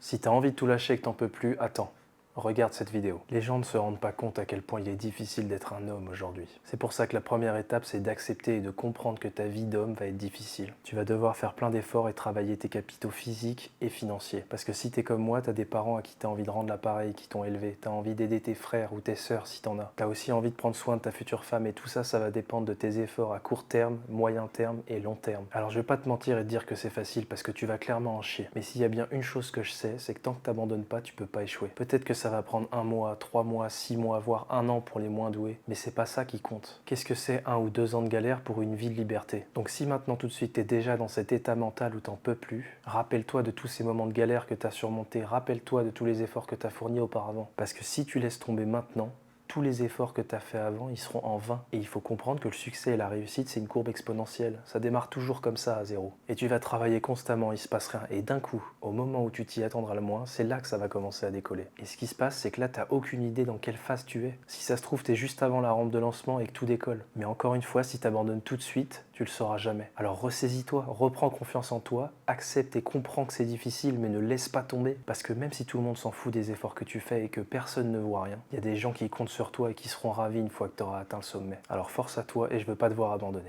Si t'as envie de tout lâcher et que t'en peux plus, attends. Regarde cette vidéo. Les gens ne se rendent pas compte à quel point il est difficile d'être un homme aujourd'hui. C'est pour ça que la première étape, c'est d'accepter et de comprendre que ta vie d'homme va être difficile. Tu vas devoir faire plein d'efforts et travailler tes capitaux physiques et financiers. Parce que si t'es comme moi, t'as des parents à qui t'as envie de rendre l'appareil, qui t'ont élevé. T'as envie d'aider tes frères ou tes sœurs si t'en as. T'as aussi envie de prendre soin de ta future femme et tout ça, ça va dépendre de tes efforts à court terme, moyen terme et long terme. Alors je vais pas te mentir et te dire que c'est facile parce que tu vas clairement en chier. Mais s'il y a bien une chose que je sais, c'est que tant que t'abandonnes pas, tu peux pas échouer. Peut-être que ça va prendre 1 mois, 3 mois, 6 mois, voire 1 an pour les moins doués, mais c'est pas ça qui compte. Qu'est-ce que c'est 1 ou 2 ans de galère pour une vie de liberté? Donc si maintenant tout de suite t'es déjà dans cet état mental où t'en peux plus, rappelle-toi de tous ces moments de galère que t'as surmontés, rappelle-toi de tous les efforts que t'as fournis auparavant. Parce que si tu laisses tomber maintenant, tous les efforts que tu as fait avant, ils seront en vain. Et il faut comprendre que le succès et la réussite, c'est une courbe exponentielle. Ça démarre toujours comme ça, à zéro. Et tu vas travailler constamment, il se passe rien. Et d'un coup, au moment où tu t'y attendras le moins, c'est là que ça va commencer à décoller. Et ce qui se passe, c'est que là, t'as aucune idée dans quelle phase tu es. Si ça se trouve, t'es juste avant la rampe de lancement et que tout décolle. Mais encore une fois, si t'abandonnes tout de suite, tu le sauras jamais. Alors ressaisis-toi, reprends confiance en toi, accepte et comprends que c'est difficile, mais ne laisse pas tomber. Parce que même si tout le monde s'en fout des efforts que tu fais et que personne ne voit rien, il y a des gens qui comptent sur toi et qui seront ravis une fois que tu auras atteint le sommet. Alors force à toi et je veux pas te voir abandonner.